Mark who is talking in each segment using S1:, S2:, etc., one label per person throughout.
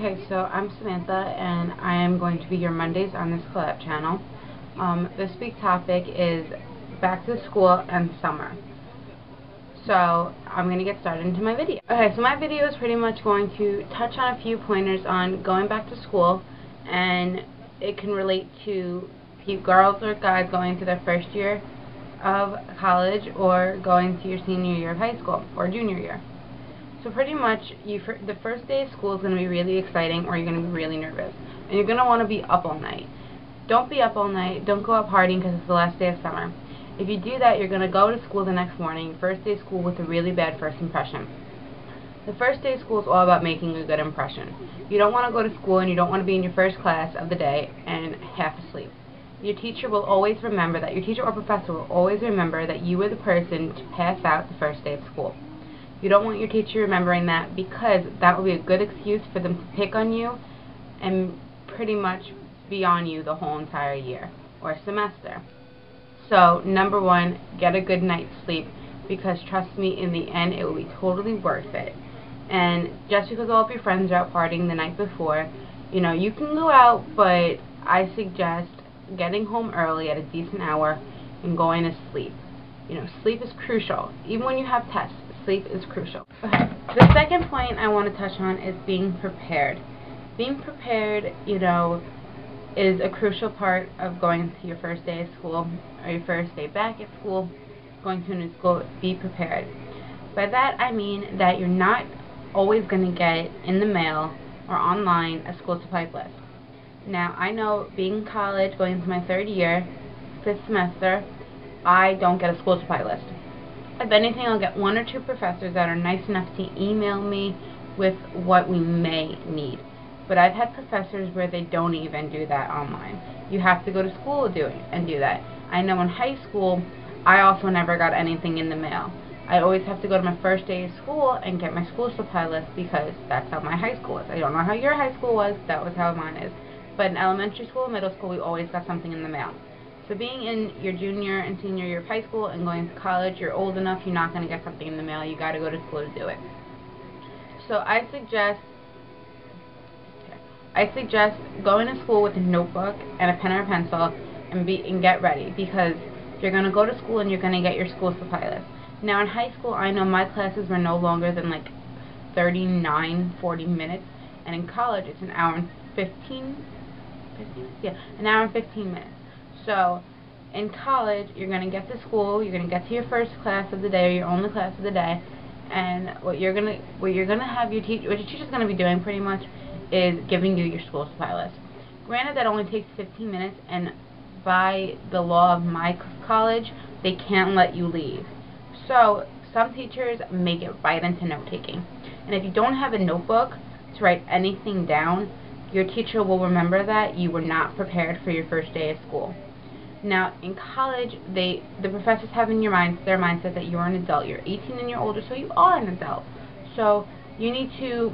S1: Okay, so I'm Samantha, and I am going to be your Mondays on this collab channel. This week's topic is back to school and summer. So I'm going to get started into my video. Okay, so my video is pretty much going to touch on a few pointers on going back to school, and it can relate to girls or guys going to their first year of college or going to your senior year of high school or junior year. So pretty much, the first day of school is going to be really exciting, or you're going to be really nervous. And you're going to want to be up all night. Don't be up all night. Don't go out partying because it's the last day of summer. If you do that, you're going to go to school the next morning, first day of school, with a really bad first impression. The first day of school is all about making a good impression. You don't want to go to school and you don't want to be in your first class of the day and half asleep. Your teacher will always remember that, your teacher or professor will always remember that you were the person to pass out the first day of school. You don't want your teacher remembering that, because that will be a good excuse for them to pick on you and pretty much be on you the whole entire year or semester. So, number one, get a good night's sleep, because trust me, in the end, it will be totally worth it. And just because all of your friends are out partying the night before, you know, you can go out, but I suggest getting home early at a decent hour and going to sleep. You know, sleep is crucial. Even when you have tests, sleep is crucial. Okay. The second point I want to touch on is being prepared. Being prepared, you know, is a crucial part of going to your first day of school or your first day back at school, going to a new school. Be prepared. By that I mean that you're not always going to get in the mail or online a school supply list. Now, I know, being in college, going into my third year, fifth semester, I don't get a school supply list. If anything, I'll get one or two professors that are nice enough to email me with what we may need. But I've had professors where they don't even do that online. You have to go to school and do that. I know in high school, I also never got anything in the mail. I always have to go to my first day of school and get my school supply list, because that's how my high school was. I don't know how your high school was, that was how mine is. But in elementary school and middle school, we always got something in the mail. So being in your junior and senior year of high school and going to college, you're old enough, you're not going to get something in the mail. You got to go to school to do it. So I suggest going to school with a notebook and a pen or a pencil and get ready, because you're going to go to school and you're going to get your school supply list. Now in high school, I know my classes were no longer than like 40 minutes, and in college it's an hour and 15 minutes. So, in college, you're going to get to school, you're going to get to your first class of the day, or your only class of the day, and what your teacher's going to be doing pretty much is giving you your school supply list. Granted, that only takes 15 minutes, and by the law of my college, they can't let you leave. So, some teachers make it right into note-taking. And if you don't have a notebook to write anything down, your teacher will remember that you were not prepared for your first day of school. Now, in college, the professors have in their mindset that you're an adult. You're 18 and you're older, so you are an adult. So you need to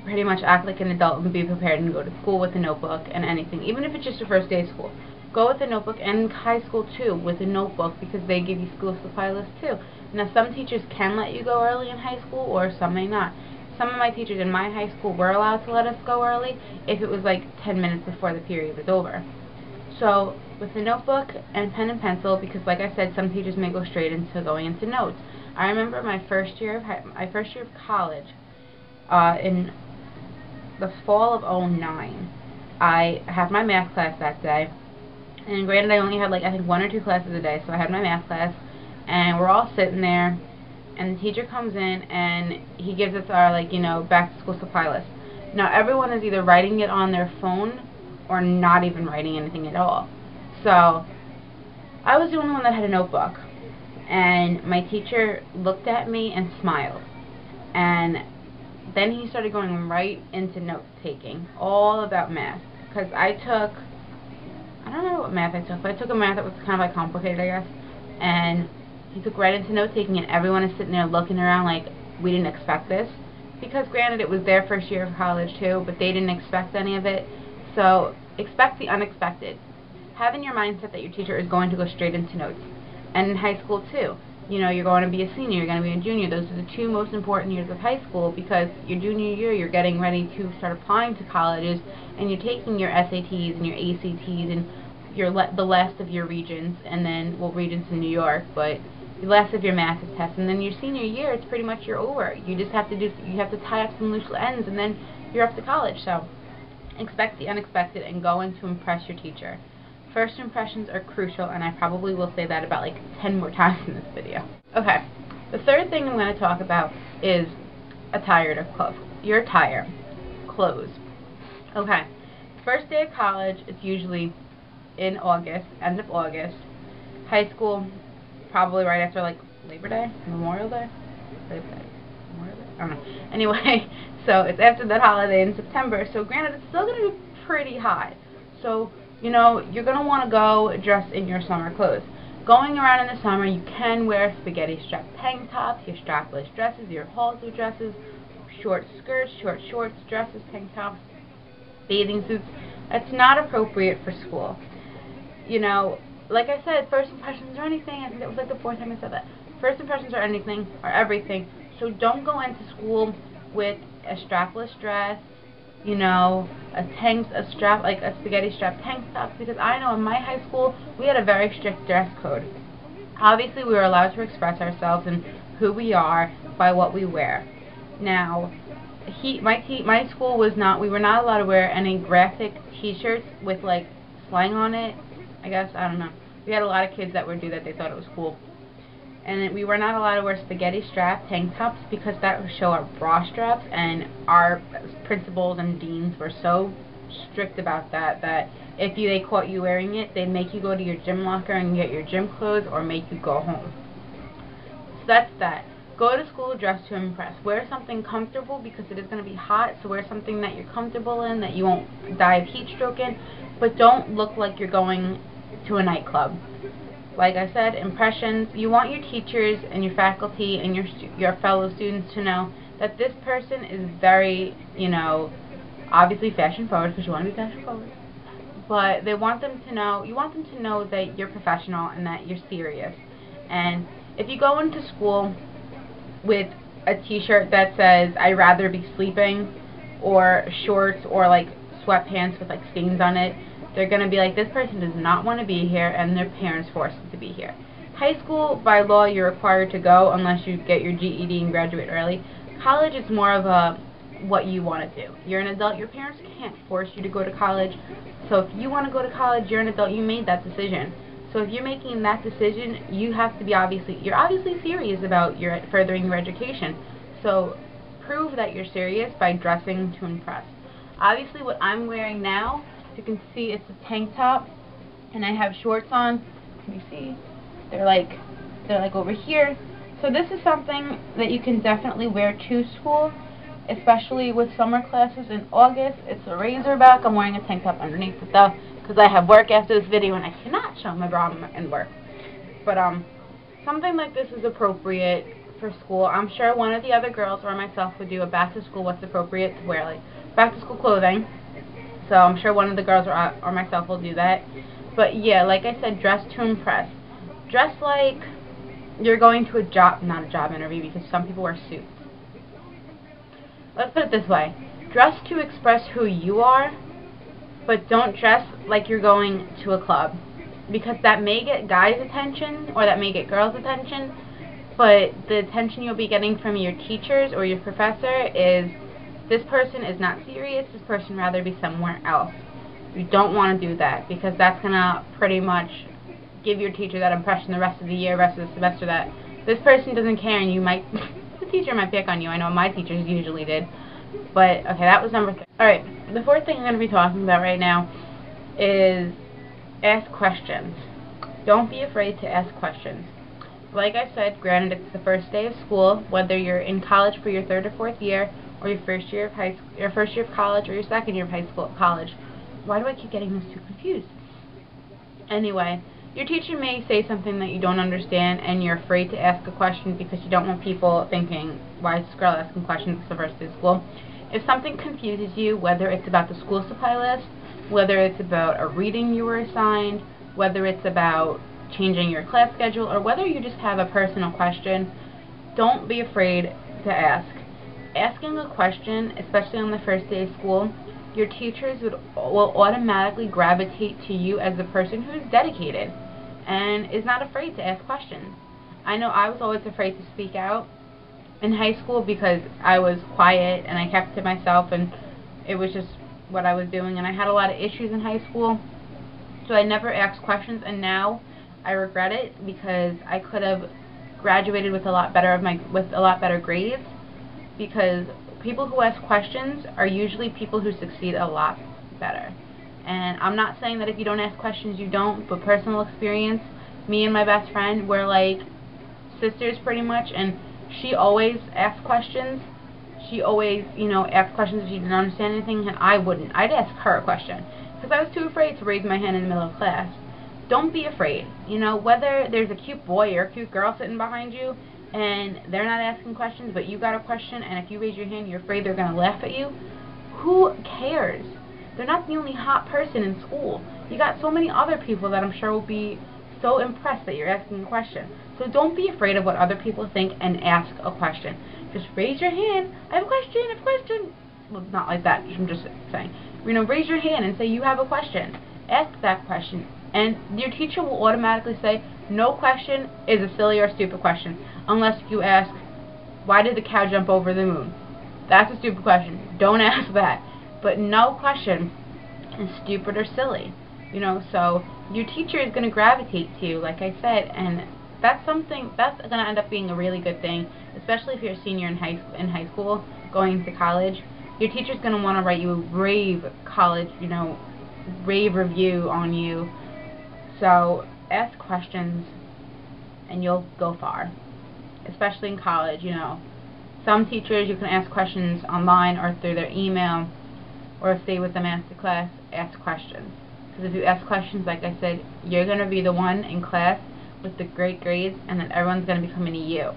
S1: pretty much act like an adult and be prepared and go to school with a notebook and anything, even if it's just your first day of school. Go with a notebook, and high school too, with a notebook, because they give you school supply lists too. Now, some teachers can let you go early in high school, or some may not. Some of my teachers in my high school were allowed to let us go early if it was like 10 minutes before the period was over. So, with a notebook and pen and pencil, because like I said, some teachers may go straight into going into notes. I remember my first year of college, in the fall of '09, I had my math class that day, and granted I only had like I think one or two classes a day, so I had my math class, and we're all sitting there, and the teacher comes in and he gives us our back to school supply list. Now everyone is either writing it on their phone or not even writing anything at all. So I was the only one that had a notebook, and my teacher looked at me and smiled, and then he started going right into note-taking, all about math, because I don't know what math I took, but I took a math that was kind of like complicated, I guess, and he took right into note-taking, and everyone is sitting there looking around like, we didn't expect this, because granted it was their first year of college too, but they didn't expect any of it. So expect the unexpected. Have in your mindset that your teacher is going to go straight into notes. And in high school too, You know, you're going to be a senior, you're going to be a junior. Those are the two most important years of high school, because your junior year, you're getting ready to start applying to colleges, and you're taking your SATs and your ACTs and the last of your regents, and then, well, regents in New York, but the last of your math tests, and then your senior year, it's pretty much you're over. You just have to you have to tie up some loose ends, and then you're off to college. So expect the unexpected and go in to impress your teacher. First impressions are crucial, and I probably will say that about like 10 more times in this video. Okay, the third thing I'm going to talk about is attire to clothes. Your attire, clothes. Okay, first day of college, it's usually in August, end of August. High school, probably right after like Labor Day, Memorial Day, Labor Day, Memorial Day, I don't know. Anyway, so it's after that holiday in September. So granted, it's still going to be pretty hot. So you know, you're going to want to go dressed in your summer clothes. Going around in the summer, you can wear spaghetti strap tank tops, your strapless dresses, your halter dresses, short skirts, short shorts, dresses, tank tops, bathing suits. That's not appropriate for school. You know, like I said, first impressions are anything. I think that was like the fourth time I said that. First impressions are anything, are everything. So don't go into school with a strapless dress, you know, a spaghetti strap tank top, because I know in my high school we had a very strict dress code. Obviously, we were allowed to express ourselves and who we are by what we wear. Now, my school was not. We were not allowed to wear any graphic T-shirts with like slang on it. I guess, I don't know. We had a lot of kids that would do that. They thought it was cool. And we were not allowed to wear spaghetti strap tank tops, because that would show our bra straps, and our principals and deans were so strict about that if they caught you wearing it, they'd make you go to your gym locker and get your gym clothes, or make you go home. So that's that. Go to school dressed to impress. Wear something comfortable, because it is going to be hot, so wear something that you're comfortable in, that you won't die of heat stroke in, but don't look like you're going to a nightclub. Like I said, impressions. You want your teachers and your faculty and your fellow students to know that this person is very, you know, obviously fashion forward, because you want to be fashion forward. But you want them to know that you're professional and that you're serious. And if you go into school with a T-shirt that says "I'd rather be sleeping," or shorts, or like sweatpants with like stains on it, they're going to be like, this person does not want to be here, and their parents forced them to be here. High school, by law, you're required to go unless you get your GED and graduate early. College is more of a what you want to do. You're an adult. Your parents can't force you to go to college. So if you want to go to college, you're an adult. You made that decision. So if you're making that decision, you have to be you're obviously serious about furthering your education. So prove that you're serious by dressing to impress. Obviously, what I'm wearing now, you can see it's a tank top, and I have shorts on. Can you see? They're like over here. So this is something that you can definitely wear to school, especially with summer classes in August. It's a razorback. I'm wearing a tank top underneath it though, because I have work after this video and I cannot show my bra and work. But something like this is appropriate for school. I'm sure one of the other girls or myself would do a back to school what's appropriate to wear, like back to school clothing. So I'm sure one of the girls or myself will do that. But yeah, like I said, dress to impress. Dress like you're going to not a job interview, because some people wear suits. Let's put it this way. Dress to express who you are, but don't dress like you're going to a club, because that may get guys' attention or that may get girls' attention, but the attention you'll be getting from your teachers or your professor is, this person is not serious, this person rather be somewhere else. You don't want to do that, because that's going to pretty much give your teacher that impression the rest of the year, rest of the semester, that this person doesn't care, and you might, the teacher might pick on you. I know my teachers usually did. But, okay, that was number 3. Alright, the fourth thing I'm going to be talking about right now is ask questions. Don't be afraid to ask questions. Like I said, granted, it's the first day of school, whether you're in college for your 3rd or 4th year, or your first year of college, or your 2nd year of college. Why do I keep getting those two confused? Anyway, your teacher may say something that you don't understand, and you're afraid to ask a question because you don't want people thinking, why is this girl asking questions? It's the first day of school. If something confuses you, whether it's about the school supply list, whether it's about a reading you were assigned, whether it's about changing your class schedule, or whether you just have a personal question, don't be afraid to ask. Asking a question, especially on the first day of school, your teachers will automatically gravitate to you as the person who is dedicated and is not afraid to ask questions. I know I was always afraid to speak out in high school because I was quiet and I kept to myself, and it was just what I was doing, and I had a lot of issues in high school, so I never asked questions, and now I regret it because I could have graduated with a lot better grades, because people who ask questions are usually people who succeed a lot better. And I'm not saying that if you don't ask questions you don't, but personal experience, me and my best friend, we're like sisters pretty much, and she always asks questions. She always, asked questions if she didn't understand anything, and I wouldn't. I'd ask her a question because I was too afraid to raise my hand in the middle of class. Don't be afraid. Whether there's a cute boy or a cute girl sitting behind you and they're not asking questions, but you got a question, and if you raise your hand, you're afraid they're going to laugh at you, who cares? They're not the only hot person in school. You got so many other people that I'm sure will be so impressed that you're asking a question. So don't be afraid of what other people think and ask a question. Just raise your hand. I have a question, I have a question. Well, not like that. I'm just saying. Raise your hand and say you have a question. Ask that question. And your teacher will automatically say, no question is a silly or stupid question. Unless you ask, why did the cow jump over the moon? That's a stupid question. Don't ask that. But no question is stupid or silly. So your teacher is going to gravitate to you, like I said, and that's going to end up being a really good thing, especially if you're a senior in high school going to college. Your teacher's going to want to write you a rave college, rave review on you. So ask questions and you'll go far, especially in college. Some teachers you can ask questions online or through their email, or stay with them after class. Ask questions, because if you ask questions, like I said, you're going to be the one in class with the great grades, and then everyone's going to be coming to you,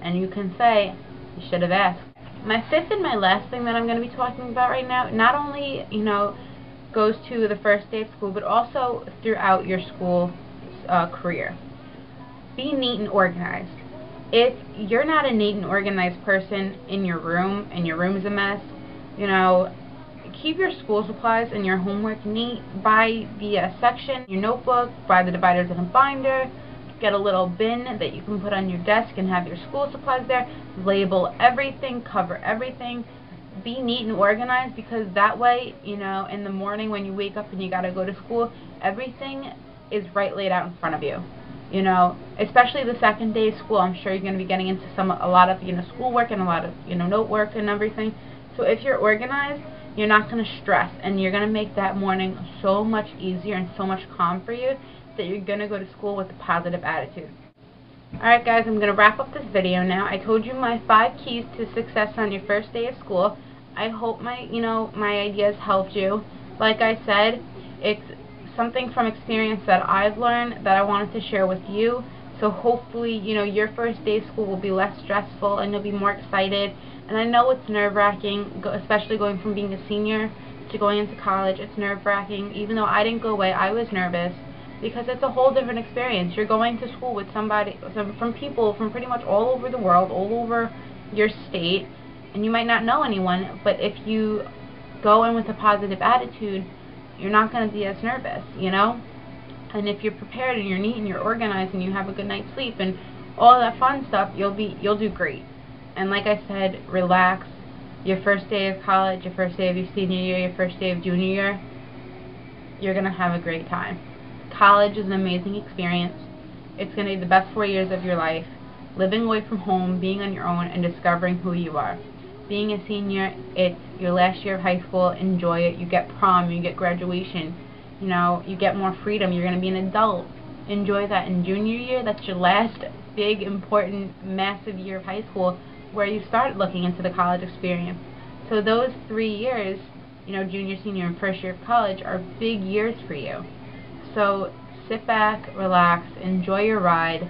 S1: and you can say you should have asked. My fifth and my last thing that I'm going to be talking about right now, not only goes to the first day of school, but also throughout your school career. Be neat and organized. If you're not a neat and organized person in your room, and your room is a mess, keep your school supplies and your homework neat. Buy the section, your notebook, buy the dividers and a binder, get a little bin that you can put on your desk and have your school supplies there. Label everything, cover everything. Be neat and organized, because that way, in the morning when you wake up and you gotta go to school, everything is right laid out in front of you. Especially the second day of school, I'm sure you're going to be getting into a lot of, schoolwork and a lot of, note work and everything. So if you're organized, you're not going to stress, and you're going to make that morning so much easier and so much calm for you that you're going to go to school with a positive attitude. Alright guys, I'm going to wrap up this video now. I told you my 5 keys to success on your first day of school. I hope my ideas helped you. Like I said, it's something from experience that I've learned that I wanted to share with you. So hopefully, your first day of school will be less stressful and you'll be more excited. And I know it's nerve-wracking, especially going from being a senior to going into college. It's nerve-wracking. Even though I didn't go away, I was nervous, because it's a whole different experience. You're going to school with from people from pretty much all over the world, all over your state, and you might not know anyone, but if you go in with a positive attitude, you're not going to be as nervous, And if you're prepared and you're neat and you're organized and you have a good night's sleep and all that fun stuff, you'll do great. And like I said, relax. Your first day of college, your first day of your senior year, your first day of junior year, you're going to have a great time. College is an amazing experience. It's going to be the best 4 years of your life. Living away from home, being on your own, and discovering who you are. Being a senior, it's your last year of high school. Enjoy it. You get prom, you get graduation, you get more freedom. You're going to be an adult. Enjoy that. In junior year, that's your last big, important, massive year of high school, where you start looking into the college experience. So those 3 years, junior, senior, and first year of college, are big years for you. So sit back, relax, enjoy your ride,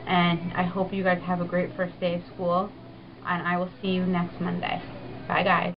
S1: and I hope you guys have a great first day of school, and I will see you next Monday. Bye guys.